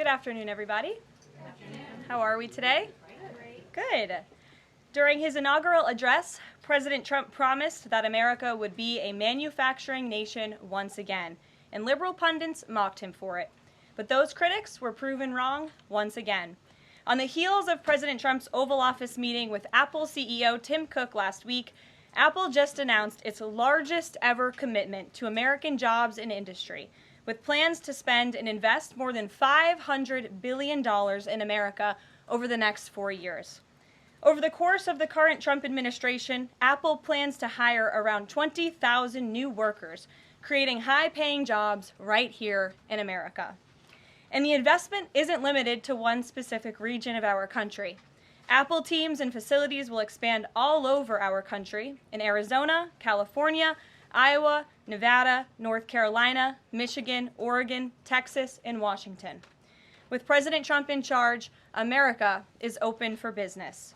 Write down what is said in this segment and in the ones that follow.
Good afternoon, everybody. Good afternoon. How are we today? Good. During his inaugural address, President Trump promised that America would be a manufacturing nation once again, and liberal pundits mocked him for it. But those critics were proven wrong once again. On the heels of President Trump's Oval Office meeting with Apple CEO Tim Cook last week, Apple just announced its largest ever commitment to American jobs and industry, with plans to spend and invest more than $500 billion in America over the next 4 years. Over the course of the current Trump administration, Apple plans to hire around 20,000 new workers, creating high-paying jobs right here in America. And the investment isn't limited to one specific region of our country. Apple teams and facilities will expand all over our country in Arizona, California, Iowa, Nevada, North Carolina, Michigan, Oregon, Texas, and Washington. With President Trump in charge, America is open for business.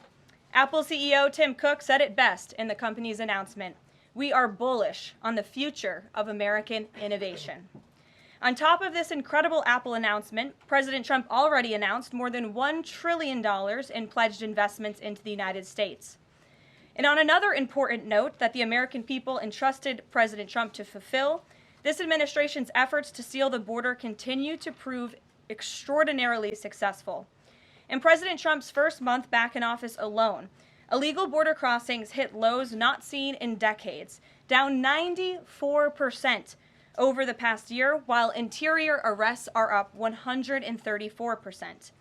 Apple CEO Tim Cook said it best in the company's announcement: "We are bullish on the future of American innovation." On top of this incredible Apple announcement, President Trump already announced more than $1 trillion in pledged investments into the United States. And on another important note that the American people entrusted President Trump to fulfill, this administration's efforts to seal the border continue to prove extraordinarily successful. In President Trump's first month back in office alone, illegal border crossings hit lows not seen in decades, down 94% over the past year, while interior arrests are up 134%.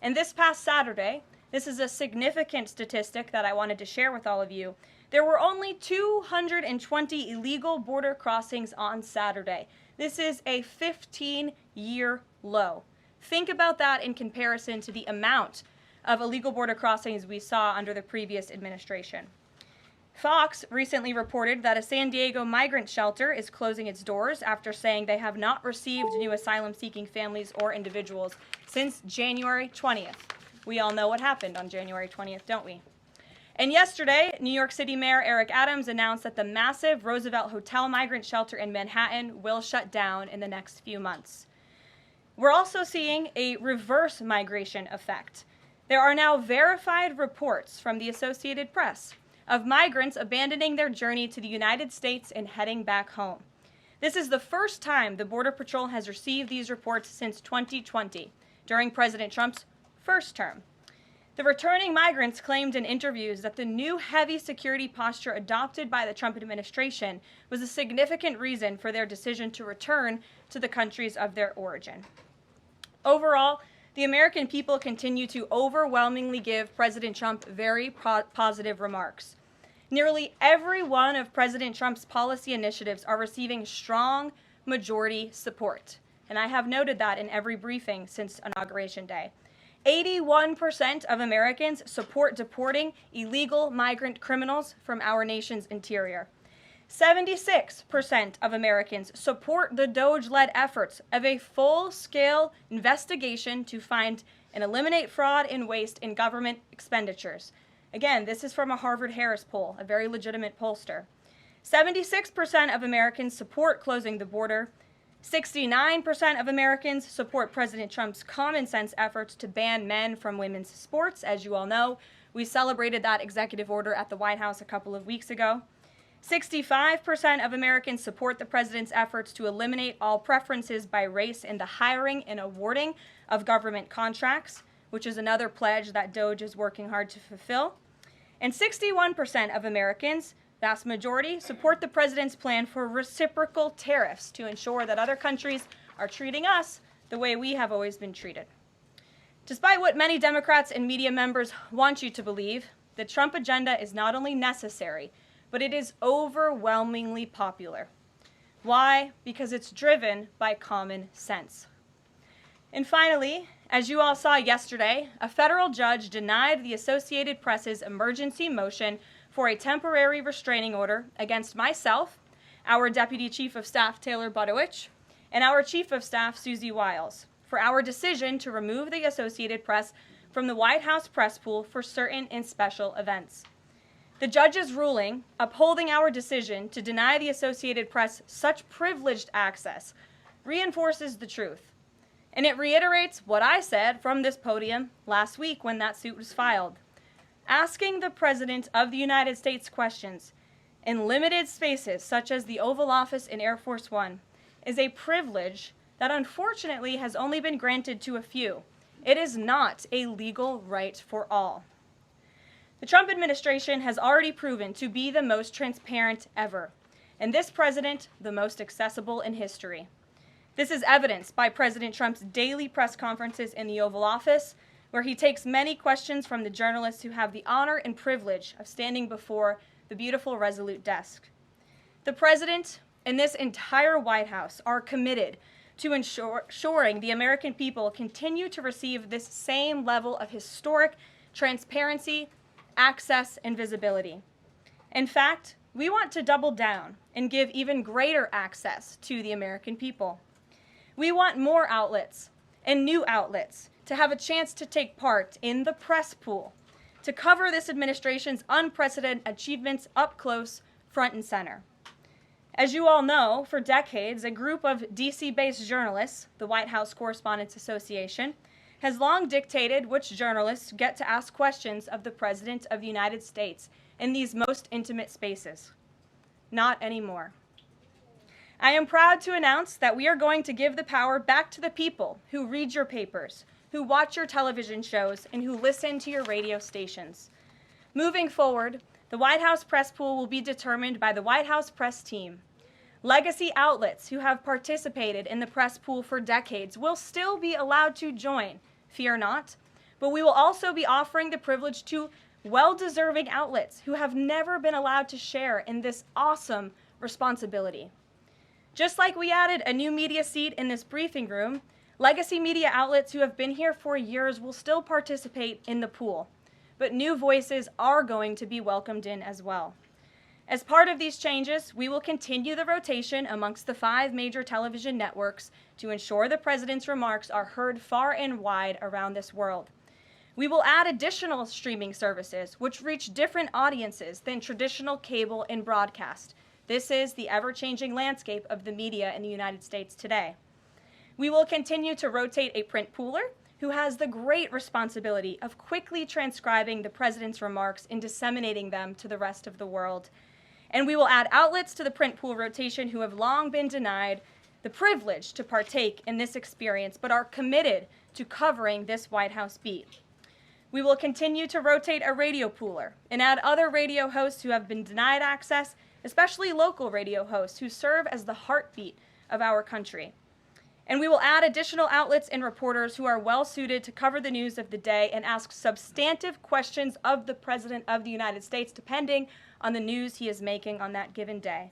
And this past Saturday, this is a significant statistic that I wanted to share with all of you, there were only 220 illegal border crossings on Saturday. This is a 15-year low. Think about that in comparison to the amount of illegal border crossings we saw under the previous administration. Fox recently reported that a San Diego migrant shelter is closing its doors after saying they have not received new asylum-seeking families or individuals since January 20th. We all know what happened on January 20th, don't we? And yesterday, New York City Mayor Eric Adams announced that the massive Roosevelt Hotel migrant shelter in Manhattan will shut down in the next few months. We're also seeing a reverse migration effect. There are now verified reports from the Associated Press of migrants abandoning their journey to the United States and heading back home. This is the first time the Border Patrol has received these reports since 2020, during President Trump's first term. The returning migrants claimed in interviews that the new heavy security posture adopted by the Trump administration was a significant reason for their decision to return to the countries of their origin. Overall, the American people continue to overwhelmingly give President Trump very positive remarks. Nearly every one of President Trump's policy initiatives are receiving strong majority support, and I have noted that in every briefing since Inauguration Day. 81% of Americans support deporting illegal migrant criminals from our nation's interior. 76% of Americans support the DOJ-led efforts of a full-scale investigation to find and eliminate fraud and waste in government expenditures. Again, this is from a Harvard-Harris poll, a very legitimate pollster. 76% of Americans support closing the border. 69% of Americans support President Trump's common-sense efforts to ban men from women's sports. As you all know, we celebrated that executive order at the White House a couple of weeks ago. 65% of Americans support the president's efforts to eliminate all preferences by race in the hiring and awarding of government contracts, which is another pledge that DOJ is working hard to fulfill. And 61% of Americans, vast majority, support the president's plan for reciprocal tariffs to ensure that other countries are treating us the way we have always been treated. Despite what many Democrats and media members want you to believe, the Trump agenda is not only necessary, but it is overwhelmingly popular. Why? Because it's driven by common sense. And finally, as you all saw yesterday, a federal judge denied the Associated Press's emergency motion for a temporary restraining order against myself, our Deputy Chief of Staff Taylor Budowich, and our Chief of Staff Susie Wiles for our decision to remove the Associated Press from the White House press pool for certain and special events. The judge's ruling, upholding our decision to deny the Associated Press such privileged access, reinforces the truth. And it reiterates what I said from this podium last week when that suit was filed. Asking the President of the United States questions in limited spaces, such as the Oval Office in Air Force One, is a privilege that unfortunately has only been granted to a few. It is not a legal right for all. The Trump administration has already proven to be the most transparent ever, and this president, the most accessible in history. This is evidenced by President Trump's daily press conferences in the Oval Office, where he takes many questions from the journalists who have the honor and privilege of standing before the beautiful, resolute desk. The president and this entire White House are committed to ensuring the American people continue to receive this same level of historic transparency, access, and visibility. In fact, we want to double down and give even greater access to the American people. We want more outlets and new outlets to have a chance to take part in the press pool, to cover this administration's unprecedented achievements up close, front and center. As you all know, for decades, a group of DC-based journalists, the White House Correspondents Association, has long dictated which journalists get to ask questions of the President of the United States in these most intimate spaces. Not anymore. I am proud to announce that we are going to give the power back to the people who read your papers, who watch your television shows, and who listen to your radio stations. Moving forward, the White House press pool will be determined by the White House press team. Legacy outlets who have participated in the press pool for decades will still be allowed to join, fear not, but we will also be offering the privilege to well-deserving outlets who have never been allowed to share in this awesome responsibility. Just like we added a new media seat in this briefing room, legacy media outlets who have been here for years will still participate in the pool, but new voices are going to be welcomed in as well. As part of these changes, we will continue the rotation amongst the 5 major television networks to ensure the President's remarks are heard far and wide around this world. We will add additional streaming services which reach different audiences than traditional cable and broadcast. This is the ever-changing landscape of the media in the United States today. We will continue to rotate a print pooler who has the great responsibility of quickly transcribing the President's remarks and disseminating them to the rest of the world. And we will add outlets to the print pool rotation who have long been denied the privilege to partake in this experience, but are committed to covering this White House beat. We will continue to rotate a radio pooler and add other radio hosts who have been denied access, especially local radio hosts who serve as the heartbeat of our country. And we will add additional outlets and reporters who are well suited to cover the news of the day and ask substantive questions of the President of the United States, depending on the news he is making on that given day.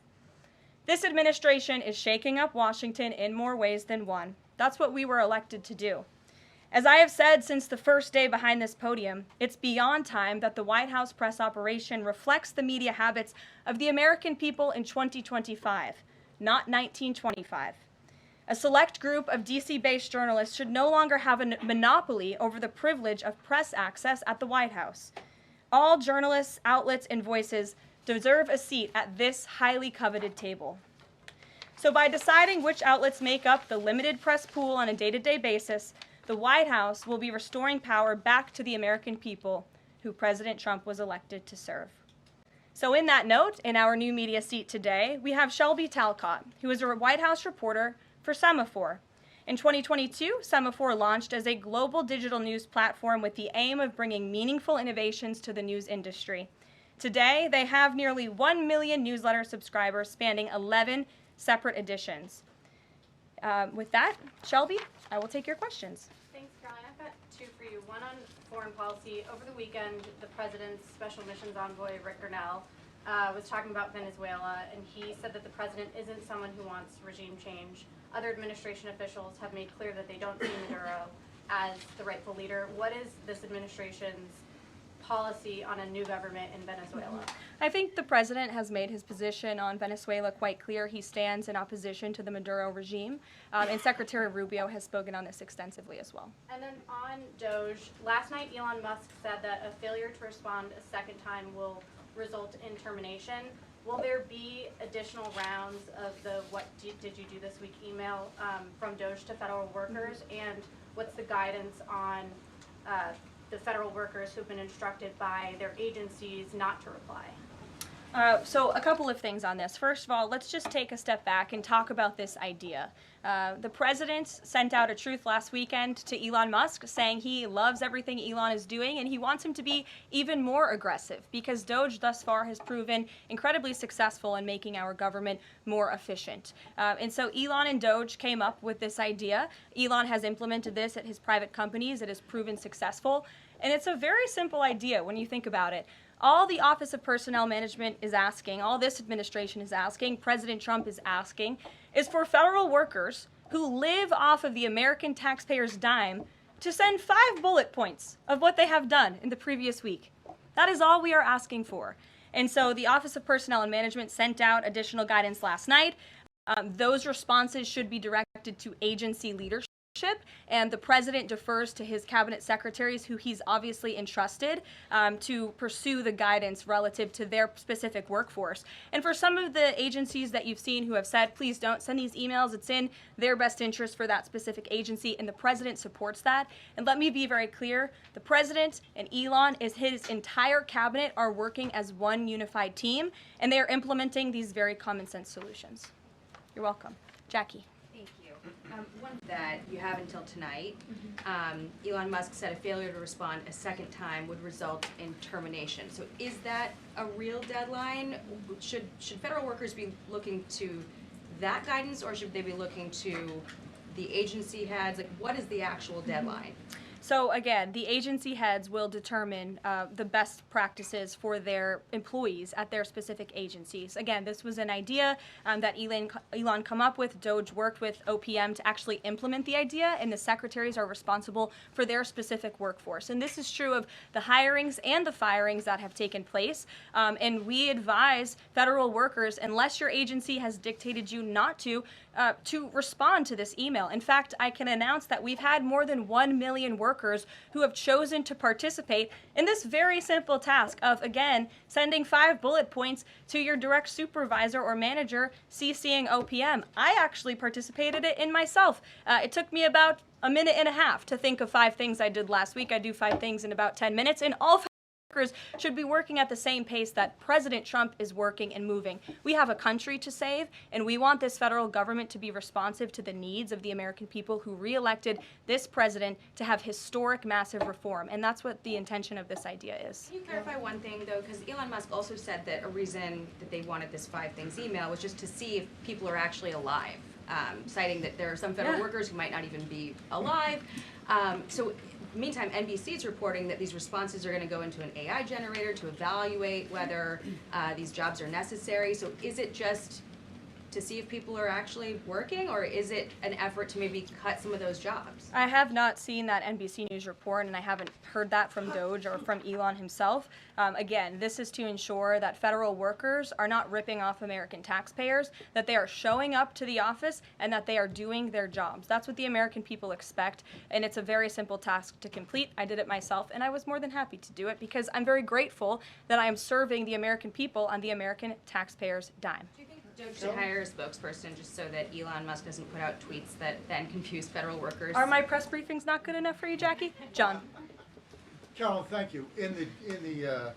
This administration is shaking up Washington in more ways than one. That's what we were elected to do. As I have said since the first day behind this podium, it's beyond time that the White House press operation reflects the media habits of the American people in 2025, not 1925. A select group of DC-based journalists should no longer have a monopoly over the privilege of press access at the White House. All journalists, outlets, and voices deserve a seat at this highly coveted table. So by deciding which outlets make up the limited press pool on a day-to-day basis, the White House will be restoring power back to the American people who President Trump was elected to serve. So in that note, in our new media seat today, we have Shelby Talcott, who is a White House reporter for Semaphore. In 2022, Semaphore launched as a global digital news platform with the aim of bringing meaningful innovations to the news industry. Today, they have nearly 1 million newsletter subscribers spanning 11 separate editions. With that, Shelby, I will take your questions. Thanks, Caroline. I've got 2 for you. One on foreign policy. Over the weekend, the President's Special Missions Envoy, Rick Grenell, was talking about Venezuela, and he said that the President isn't someone who wants regime change. Other administration officials have made clear that they don't see Maduro as the rightful leader. What is this administration's policy on a new government in Venezuela? I think the President has made his position on Venezuela quite clear. He stands in opposition to the Maduro regime, and Secretary Rubio has spoken on this extensively as well. And then on Doge, last night Elon Musk said that a failure to respond a second time will result in termination. Will there be additional rounds of the did you do this week email from DOJ to federal workers? And what's the guidance on the federal workers who've been instructed by their agencies not to reply? So a couple of things on this. First of all, let's just take a step back and talk about this idea. The president sent out a truth last weekend to Elon Musk saying he loves everything Elon is doing and he wants him to be even more aggressive because DOJ thus far has proven incredibly successful in making our government more efficient. And so Elon and DOJ came up with this idea. Elon has implemented this at his private companies. It has proven successful. And it's a very simple idea when you think about it. All the Office of Personnel Management is asking, all this administration is asking, President Trump is asking, is for federal workers who live off of the American taxpayers' dime to send 5 bullet points of what they have done in the previous week. That is all we are asking for. And so the Office of Personnel and Management sent out additional guidance last night. Those responses should be directed to agency leadership. And the president defers to his cabinet secretaries, who he's obviously entrusted to pursue the guidance relative to their specific workforce. And for some of the agencies that you've seen who have said, please don't send these emails, it's in their best interest for that specific agency, and the president supports that. And let me be very clear, the president and Elon, his entire cabinet, are working as one unified team, and they are implementing these very common sense solutions. You're welcome. Jackie. One that you have until tonight. Elon Musk said a failure to respond a second time would result in termination. So is that a real deadline? Should federal workers be looking to that guidance, or should they be looking to the agency heads? Like, what is the actual deadline? So again, the agency heads will determine the best practices for their employees at their specific agencies. Again, this was an idea that Elon come up with. DOJ worked with OPM to actually implement the idea, and the secretaries are responsible for their specific workforce. And this is true of the hirings and the firings that have taken place. And we advise federal workers, unless your agency has dictated you not to respond to this email. In fact, I can announce that we've had more than 1 million workers who have chosen to participate in this very simple task of, again, sending 5 bullet points to your direct supervisor or manager, CCing OPM. I actually participated in myself. It took me about a minute and a half to think of 5 things I did last week. I do 5 things in about 10 minutes, and all workers should be working at the same pace that President Trump is working and moving. We have a country to save, and we want this federal government to be responsive to the needs of the American people who re-elected this president to have historic, massive reform. And that's what the intention of this idea is. Can you clarify one thing, though? Because Elon Musk also said that a reason that they wanted this 5 things email was just to see if people are actually alive, citing that there are some federal workers who might not even be alive. So meantime, NBC is reporting that these responses are going to go into an AI generator to evaluate whether these jobs are necessary. So is it just to see if people are actually working, or is it an effort to maybe cut some of those jobs? I have not seen that NBC News report, and I haven't heard that from DOJ or from Elon himself. Again, this is to ensure that federal workers are not ripping off American taxpayers, that they are showing up to the office, and that they are doing their jobs. That's what the American people expect, and it's a very simple task to complete. I did it myself, and I was more than happy to do it because I'm very grateful that I am serving the American people on the American taxpayers' dime. DOJ should hire a spokesperson just so that Elon Musk doesn't put out tweets that then confuse federal workers. Are my press briefings not good enough for you, Jackie? John. Caroline, thank you. In the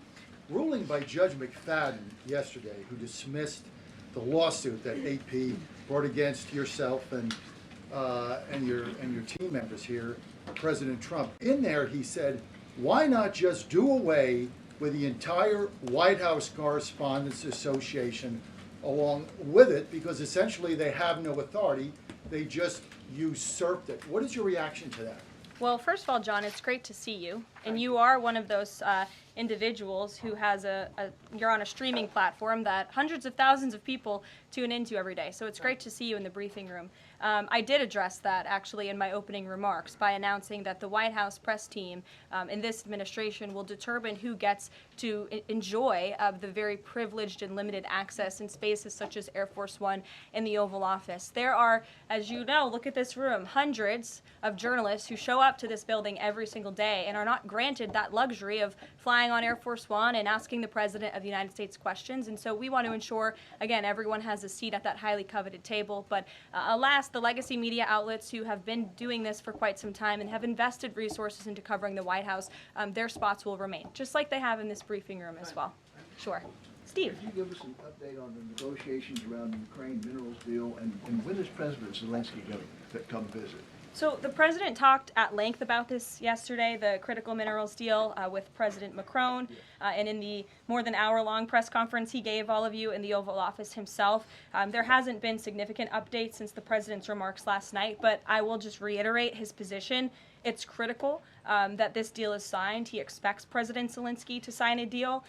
ruling by Judge McFadden yesterday, who dismissed the lawsuit that AP brought against yourself and your team members here, President Trump, in there he said, why not just do away with the entire White House Correspondents Association along with it, because essentially they have no authority, they just usurped it. What is your reaction to that? Well, first of all, John, it's great to see you. And you are one of those individuals who has you're on a streaming platform that hundreds of thousands of people tune into every day. So it's great to see you in the briefing room. I did address that actually in my opening remarks by announcing that the White House press team in this administration will determine who gets to enjoy the very privileged and limited access in spaces such as Air Force One and the Oval Office. There are, as you know, look at this room, hundreds of journalists who show up to this building every single day and are not granted that luxury of flying on Air Force One and asking the President of the United States questions. And so we want to ensure, again, everyone has a seat at that highly coveted table. But alas, the legacy media outlets who have been doing this for quite some time and have invested resources into covering the White House, their spots will remain, just like they have in this briefing room as well. Sure. Steve. Could you give us an update on the negotiations around the Ukraine minerals deal, and when is President Zelensky going to come visit? So the president talked at length about this yesterday, the critical minerals deal with President Macron, and in the more than hour-long press conference he gave all of you in the Oval Office himself. There hasn't been significant updates since the president's remarks last night, but I will just reiterate his position. It's critical that this deal is signed. He expects President Zelensky to sign a deal.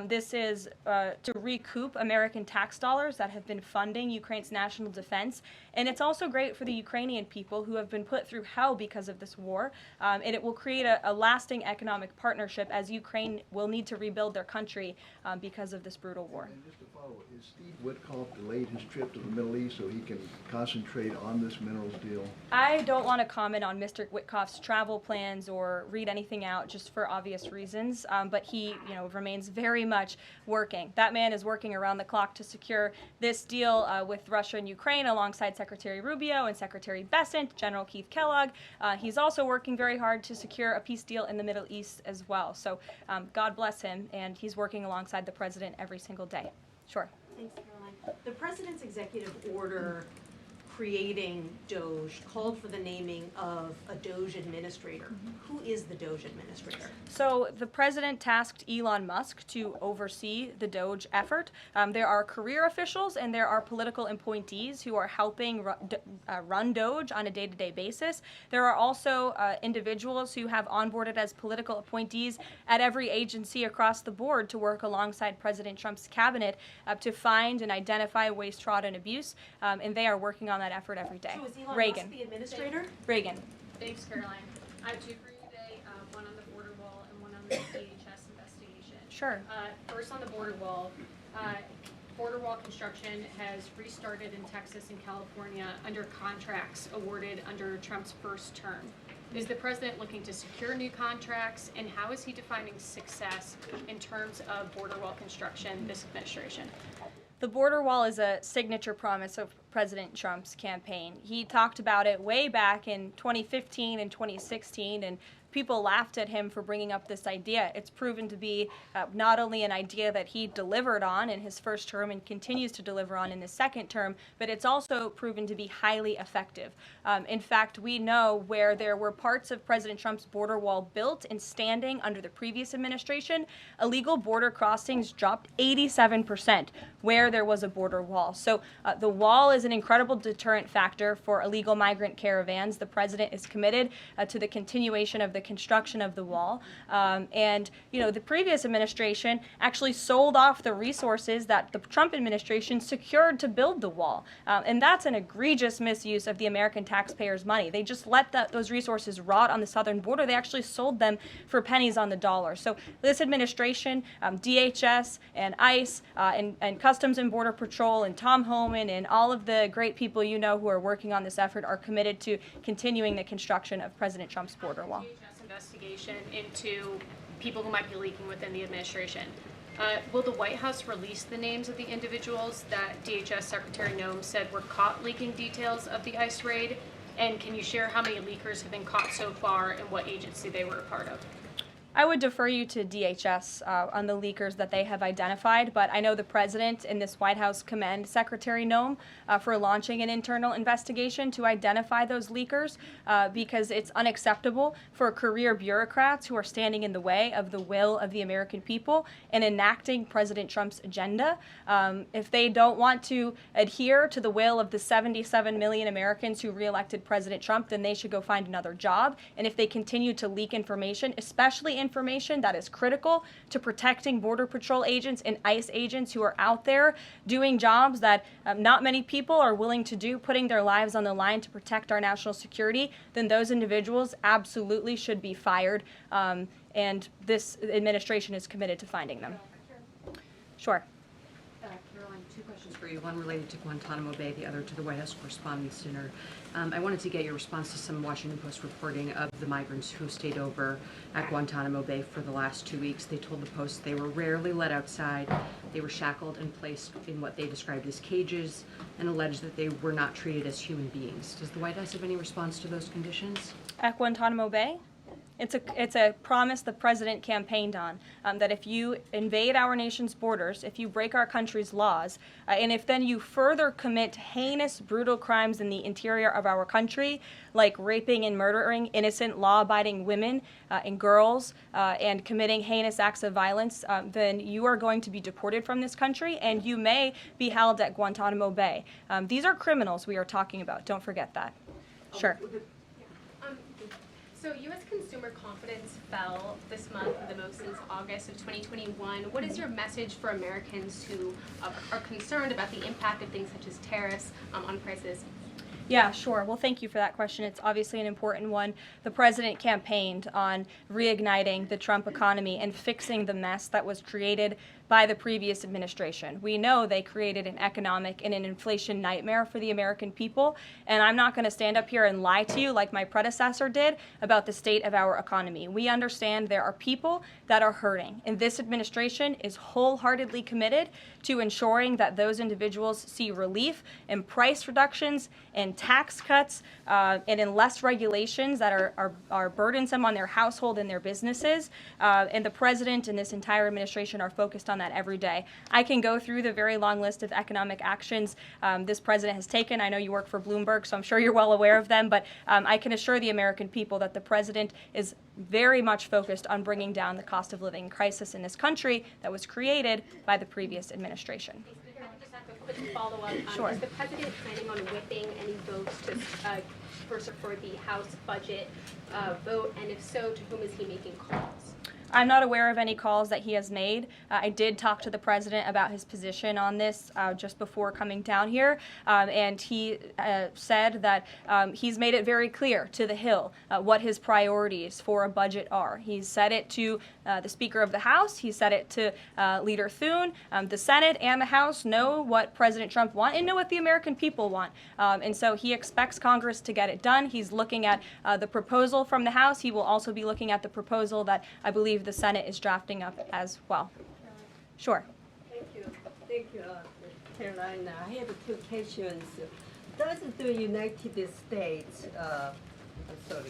This is to recoup American tax dollars that have been funding Ukraine's national defense. And it's also great for the Ukrainian people who have been put through hell because of this war. And it will create a lasting economic partnership as Ukraine will need to rebuild their country because of this brutal war. And just to follow, is Steve Witkoff delayed his trip to the Middle East so he can concentrate on this minerals deal? I don't want to comment on Mr. Witkoff's travel plans or read anything out just for obvious reasons, but he, remains very much working. That man is working around the clock to secure this deal with Russia and Ukraine alongside Secretary Rubio and Secretary Bessent, General Keith Kellogg. He's also working very hard to secure a peace deal in the Middle East as well. So God bless him, and he's working alongside the president every single day. Sure. Thanks, Caroline. The president's executive order creating DOGE called for the naming of a DOGE administrator. Who is the DOGE administrator? So the president tasked Elon Musk to oversee the DOGE effort. There are career officials and there are political appointees who are helping run DOGE on a day-to-day basis. There are also individuals who have onboarded as political appointees at every agency across the board to work alongside President Trump's cabinet to find and identify waste, fraud, and abuse, and they are working on that effort every day. So is Elon Reagan. Musk the administrator? Reagan. Thanks, Caroline. I have two for you today, one on the border wall and one on the DHS investigation. Sure. First on the border wall construction has restarted in Texas and California under contracts awarded under Trump's first term. Is the president looking to secure new contracts, and how is he defining success in terms of border wall construction this administration? The border wall is a signature promise of President Trump's campaign. He talked about it way back in 2015 and 2016, and people laughed at him for bringing up this idea. It's proven to be not only an idea that he delivered on in his first term and continues to deliver on in his second term, but it's also proven to be highly effective. In fact, we know where there were parts of President Trump's border wall built and standing under the previous administration, illegal border crossings dropped 87% where there was a border wall. So the wall is an incredible deterrent factor for illegal migrant caravans. The president is committed to the continuation of the construction of the wall. And, the previous administration actually sold off the resources that the Trump administration secured to build the wall. And that's an egregious misuse of the American taxpayers' money. They just let those resources rot on the southern border. They actually sold them for pennies on the dollar. So this administration, DHS and ICE and Customs and Border Patrol and Tom Homan and all of the great people who are working on this effort are committed to continuing the construction of President Trump's border wall. DHS investigation into people who might be leaking within the administration. Will the White House release the names of the individuals that DHS Secretary Noem said were caught leaking details of the ICE raid? And can you share how many leakers have been caught so far and what agency they were a part of? I would defer you to DHS on the leakers that they have identified, but I know the president and this White House commend Secretary Noem for launching an internal investigation to identify those leakers because it's unacceptable for career bureaucrats who are standing in the way of the will of the American people and enacting President Trump's agenda. If they don't want to adhere to the will of the 77 million Americans who reelected President Trump, then they should go find another job. And if they continue to leak information, especially information that is critical to protecting Border Patrol agents and ICE agents who are out there doing jobs that not many people are willing to do, putting their lives on the line to protect our national security, then those individuals absolutely should be fired. And this administration is committed to finding them. Sure. Caroline, Two questions for you, one related to Guantanamo Bay, the other to the White House Correspondents' Dinner. I wanted to get your response to some Washington Post reporting of the migrants who stayed over at Guantanamo Bay for the last 2 weeks. They told the Post they were rarely let outside, they were shackled and placed in what they described as cages, and alleged that they were not treated as human beings. Does the White House have any response to those conditions? At Guantanamo Bay? It's a promise the president campaigned on, that if you invade our nation's borders, if you break our country's laws, and if then you further commit heinous, brutal crimes in the interior of our country, like raping and murdering innocent, law-abiding women and girls, and committing heinous acts of violence, then you are going to be deported from this country, and you may be held at Guantanamo Bay. These are criminals we are talking about. Don't forget that. Sure. So U.S. consumer confidence fell this month the most since August of 2021. What is your message for Americans who are concerned about the impact of things such as tariffs on prices? Yeah, sure. Well, thank you for that question. It's obviously an important one. The president campaigned on reigniting the Trump economy and fixing the mess that was created by the previous administration. We know they created an economic and an inflation nightmare for the American people, and I'm not going to stand up here and lie to you like my predecessor did about the state of our economy. We understand there are people that are hurting, and this administration is wholeheartedly committed to ensuring that those individuals see relief and price reductions and tax cuts and in less regulations that are burdensome on their household and their businesses. And the president and this entire administration are focused on that every day. I can go through the very long list of economic actions this president has taken. I know you work for Bloomberg, so I'm sure you're well aware of them, but I can assure the American people that the president is very much focused on bringing down the cost of living crisis in this country that was created by the previous administration. Just have a quick follow-up. Sure. Is the president planning on whipping any votes to, for the House budget vote, and if so, to whom is he making calls? I'm not aware of any calls that he has made. I did talk to the president about his position on this just before coming down here, and he said that he's made it very clear to the Hill what his priorities for a budget are. He's said it to the Speaker of the House. He said it to Leader Thune. The Senate and the House know what President Trump wants and know what the American people want. And so he expects Congress to get it done. He's looking at the proposal from the House. He will also be looking at the proposal that I believe the Senate is drafting up as well. Sure. Thank you, Caroline. I have two questions. Does the United States, sorry,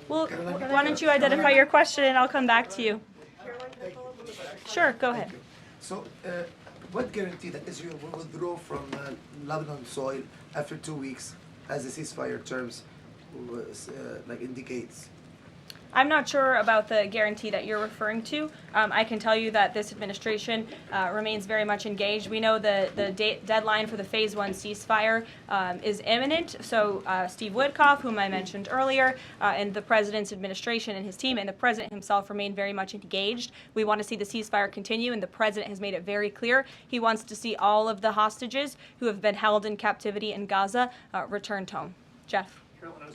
Well, why don't you identify your question and I'll come back to you. Sure, go ahead. So, what guarantee that Israel will withdraw from Lebanon soil after 2 weeks, as the ceasefire terms indicates? I'm not sure about the guarantee that you're referring to. I can tell you that this administration remains very much engaged. We know the deadline for the Phase 1 ceasefire is imminent. So Steve Witkoff, whom I mentioned earlier, and the president's administration and his team and the president himself remain very much engaged. We want to see the ceasefire continue, and the president has made it very clear he wants to see all of the hostages who have been held in captivity in Gaza returned home. Jeff. Caroline,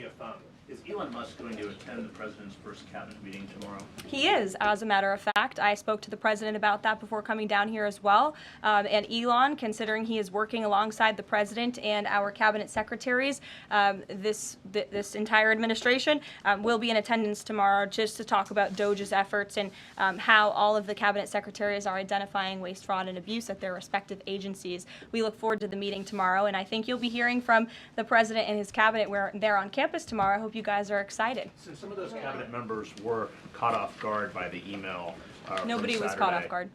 is Elon Musk going to attend the president's first cabinet meeting tomorrow? He is, as a matter of fact. I spoke to the president about that before coming down here as well. And Elon, considering he is working alongside the president and our cabinet secretaries, this entire administration will be in attendance tomorrow just to talk about DOJ's efforts and how all of the cabinet secretaries are identifying waste, fraud, and abuse at their respective agencies. We look forward to the meeting tomorrow, and I think you'll be hearing from the president and his cabinet where they're on campus tomorrow. I hope you guys are excited. Since some of those cabinet members were caught off guard by the email Nobody was caught off guard.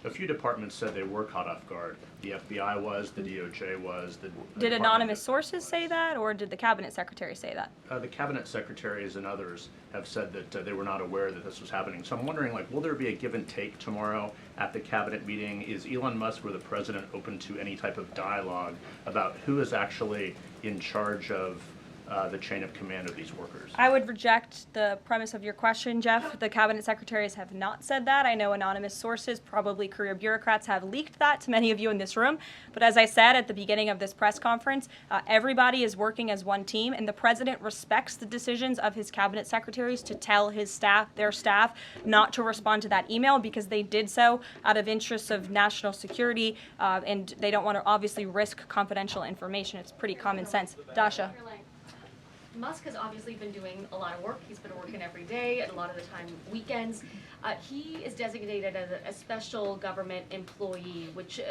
A few departments said they were caught off guard. The FBI was, the DOJ was. Did anonymous sources say that, or did the cabinet secretary say that? The cabinet secretaries and others have said that they were not aware that this was happening. So I'm wondering, will there be a give and take tomorrow at the cabinet meeting? Is Elon Musk or the president open to any type of dialogue about who is actually in charge of the chain of command of these workers? I would reject the premise of your question, Jeff. The cabinet secretaries have not said that. I know anonymous sources, probably career bureaucrats, have leaked that to many of you in this room. But as I said at the beginning of this press conference, everybody is working as one team, and the president respects the decisions of his cabinet secretaries to tell their staff, not to respond to that email because they did so out of interests of national security, and they don't want to obviously risk confidential information. It's pretty common sense. Dasha. Musk has obviously been doing a lot of work. He's been working every day, and a lot of the time weekends. He is designated as a special government employee, which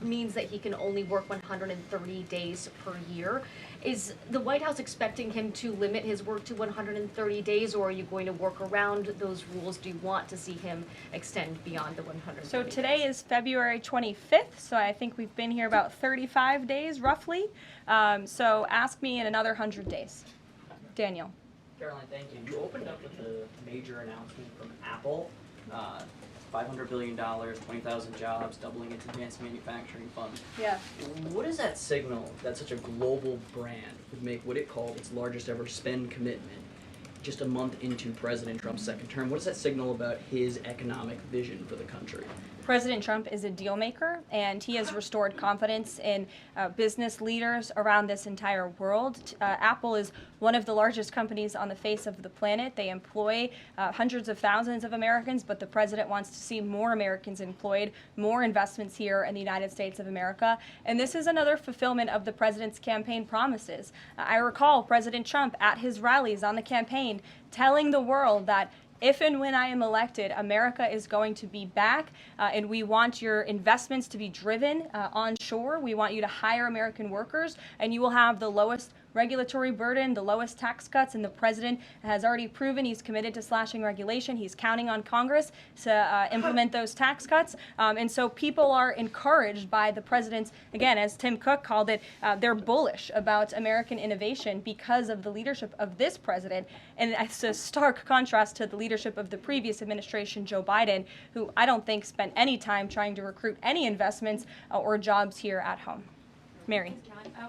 means that he can only work 130 days per year. Is the White House expecting him to limit his work to 130 days, or are you going to work around those rules? Do you want to see him extend beyond the 130 So days? today is February 25th, so I think we've been here about 35 days roughly. So ask me in another 100 days. Daniel. Karoline, thank you. You opened up with a major announcement from Apple, $500 billion, 20,000 jobs, doubling its advanced manufacturing fund. Yeah. What does that signal that such a global brand would make what it called its largest ever spend commitment just a month into President Trump's second term? What does that signal about his economic vision for the country? President Trump is a deal maker, and he has restored confidence in business leaders around this entire world. Apple is one of the largest companies on the face of the planet. They employ hundreds of thousands of Americans, but the president wants to see more Americans employed, more investments here in the United States of America. And this is another fulfillment of the president's campaign promises. I recall President Trump at his rallies on the campaign telling the world that if and when I am elected, America is going to be back, and we want your investments to be driven onshore. We want you to hire American workers, and you will have the lowest regulatory burden, the lowest tax cuts, and the president has already proven he's committed to slashing regulation. He's counting on Congress to implement those tax cuts. And so people are encouraged by the president's, again, as Tim Cook called it, they're bullish about American innovation because of the leadership of this president. And it's a stark contrast to the leadership of the previous administration, Joe Biden, who I don't think spent any time trying to recruit any investments or jobs here at home. Mary.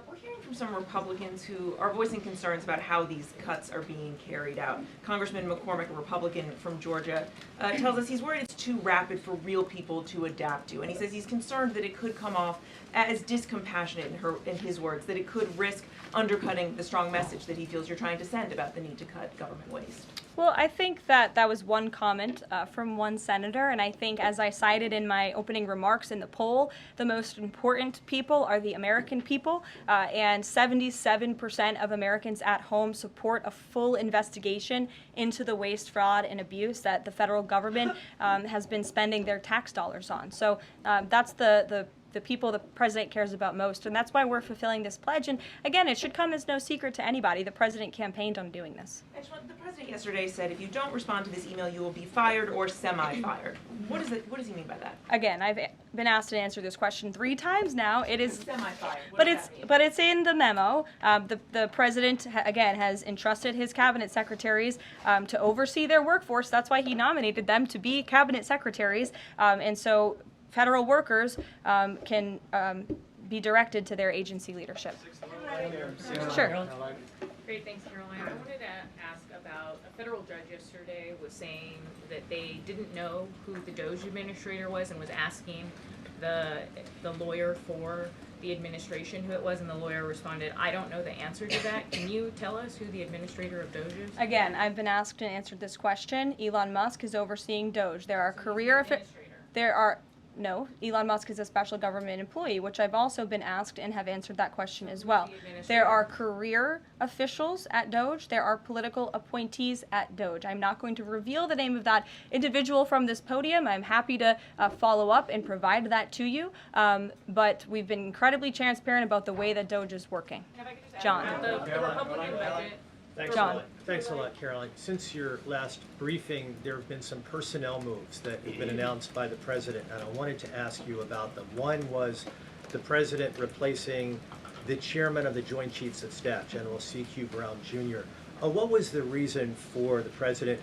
We're hearing from some Republicans who are voicing concerns about how these cuts are being carried out. Congressman McCormick, a Republican from Georgia, tells us he's worried it's too rapid for real people to adapt to. And he says he's concerned that it could come off as discompassionate, in his words, that it could risk undercutting the strong message that he feels you're trying to send about the need to cut government waste. Well, I think that was one comment from one senator, and I think, as I cited in my opening remarks in the poll, the most important people are the American people, and 77% of Americans at home support a full investigation into the waste, fraud, and abuse that the federal government has been spending their tax dollars on. So that's the people the president cares about most, and that's why we're fulfilling this pledge. And again, it should come as no secret to anybody. The president campaigned on doing this. The president yesterday said if you don't respond to this email, you will be fired or semi-fired. What does he mean by that? Again, I've been asked to answer this question 3 times now. It is semi-fired. But it's in the memo. The president again has entrusted his cabinet secretaries to oversee their workforce. That's why he nominated them to be cabinet secretaries, and so federal workers can be directed to their agency leadership. Sure. Great, thanks, Caroline. I wanted to ask about a federal judge yesterday was saying that they didn't know who the Doge administrator was and was asking the lawyer for the administration who it was, and the lawyer responded, I don't know the answer to that. Can you tell us who the administrator of Doge is? Again, I've been asked and answered this question. Elon Musk is overseeing Doge. There are No, Elon Musk is a special government employee, which I've also been asked and have answered that question as well. There are career officials at Doge. There are political appointees at Doge. I'm not going to reveal the name of that individual from this podium. I'm happy to follow up and provide that to you. But we've been incredibly transparent about the way that Doge is working. John. The Republican budget. Thanks a lot, Caroline. Since your last briefing, there have been some personnel moves that have been announced by the president, and I wanted to ask you about them. One was the president replacing the chairman of the Joint Chiefs of Staff, General C.Q. Brown, Jr. What was the reason for the president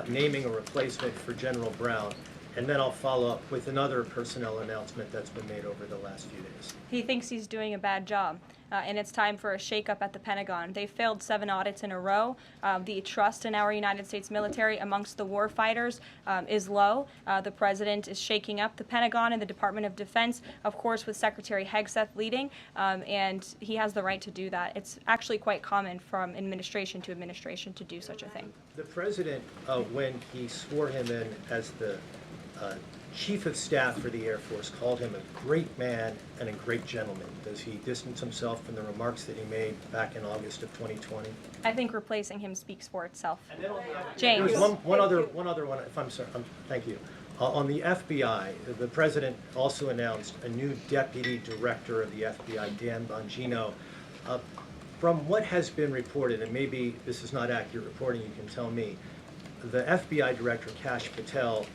naming a replacement for General Brown? And then I'll follow up with another personnel announcement that's been made over the last few days. He thinks he's doing a bad job, and it's time for a shakeup at the Pentagon. They failed 7 audits in a row. The trust in our United States military amongst the war fighters is low. The president is shaking up the Pentagon and the Department of Defense, of course, with Secretary Hegseth leading, and he has the right to do that. It's actually quite common from administration to administration to do such a thing. The president, when he swore him in as the Chief of Staff for the Air Force, called him a great man and a great gentleman. Does he distance himself from the remarks that he made back in August of 2020? I think replacing him speaks for itself. James. James. One other one, if I'm sorry. Thank you. On the FBI, the president also announced a new deputy director of the FBI, Dan Bongino. From what has been reported, and maybe this is not accurate reporting, you can tell me, the FBI director, Kash Patel,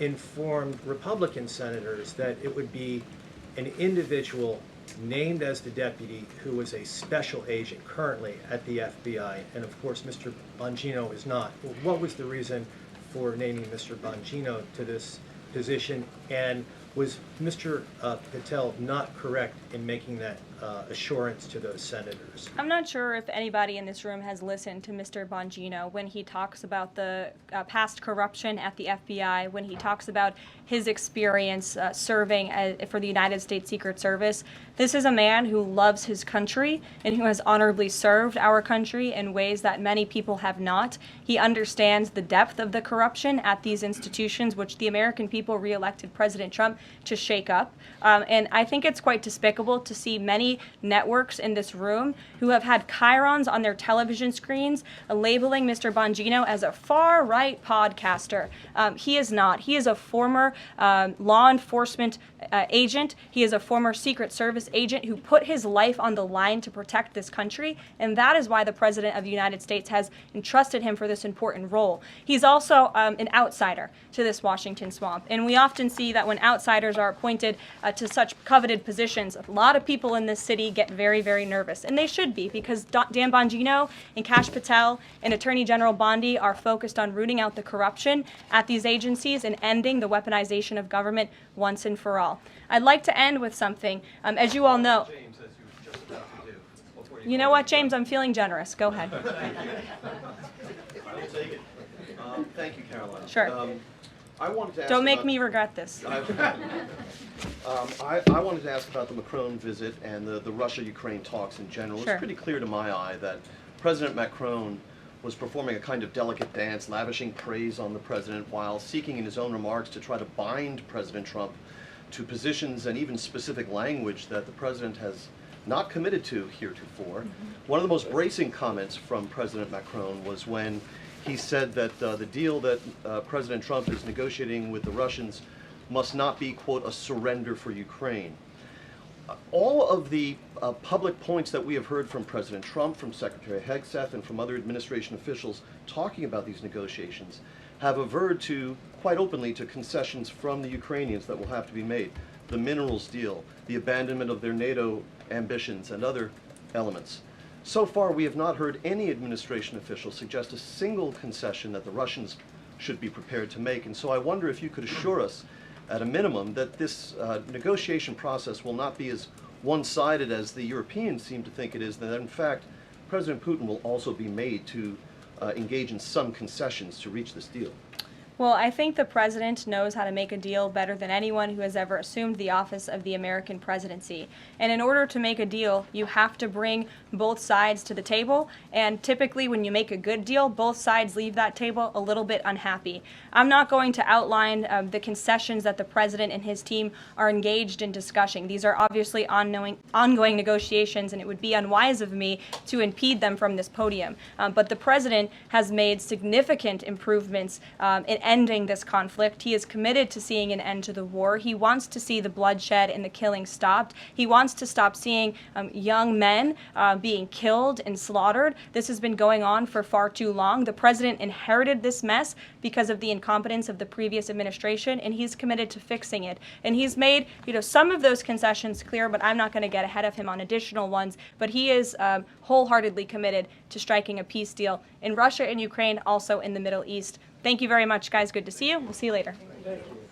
informed Republican senators that it would be an individual named as the deputy who was a special agent currently at the FBI, and of course Mr. Bongino is not. What was the reason for naming Mr. Bongino to this position, and was Mr. Patel not correct in making that assurance to those senators? I'm not sure if anybody in this room has listened to Mr. Bongino when he talks about the past corruption at the FBI, when he talks about his experience serving for the United States Secret Service. This is a man who loves his country and who has honorably served our country in ways that many people have not. He understands the depth of the corruption at these institutions, which the American people re-elected President Trump to shake up. And I think it's quite despicable to see many networks in this room who have had chyrons on their television screens labeling Mr. Bongino as a far-right podcaster. He is not. He is a former law enforcement agent. He is a former Secret Service agent who put his life on the line to protect this country, and that is why the President of the United States has entrusted him for this important role. He's also an outsider to this Washington swamp, and we often see that when outsiders are appointed to such coveted positions, a lot of people in this city get very, very nervous, and they should be, because Dan Bongino and Kash Patel and Attorney General Bondi are focused on rooting out the corruption at these agencies and ending the weaponization of government once and for all. I'd like to end with something. As you all know, you know what, James? I'm feeling generous. Go ahead. I will take it. Thank you, Karoline. Sure. I wanted to ask Don't make about, me regret this. I wanted to ask about the Macron visit and the Russia-Ukraine talks in general. Sure. It's pretty clear to my eye that President Macron was performing a kind of delicate dance, lavishing praise on the president while seeking in his own remarks to try to bind President Trump to positions and even specific language that the president has not committed to heretofore. One of the most bracing comments from President Macron was when he said that the deal that President Trump is negotiating with the Russians must not be, quote, a surrender for Ukraine. All of the public points that we have heard from President Trump, from Secretary Hegseth, and from other administration officials talking about these negotiations have averred to, quite openly, to concessions from the Ukrainians that will have to be made. The minerals deal, the abandonment of their NATO ambitions, and other elements. So far, we have not heard any administration official suggest a single concession that the Russians should be prepared to make. And so I wonder if you could assure us, at a minimum, that this negotiation process will not be as one-sided as the Europeans seem to think it is, that in fact, President Putin will also be made to engage in some concessions to reach this deal. Well, I think the president knows how to make a deal better than anyone who has ever assumed the office of the American presidency. And in order to make a deal, you have to bring both sides to the table. And typically when you make a good deal, both sides leave that table a little bit unhappy. I'm not going to outline the concessions that the president and his team are engaged in discussing. These are obviously ongoing negotiations, and it would be unwise of me to impede them from this podium. But the president has made significant improvements in ending this conflict. He is committed to seeing an end to the war. He wants to see the bloodshed and the killing stopped. He wants to stop seeing young men being killed and slaughtered. This has been going on for far too long. The president inherited this mess because of the incompetence of the previous administration, and he's committed to fixing it. And he's made, some of those concessions clear, but I'm not going to get ahead of him on additional ones. But he is wholeheartedly committed to striking a peace deal in Russia and Ukraine, also in the Middle East. Thank you very much, guys. Good to see you. We'll see you later. Thank you.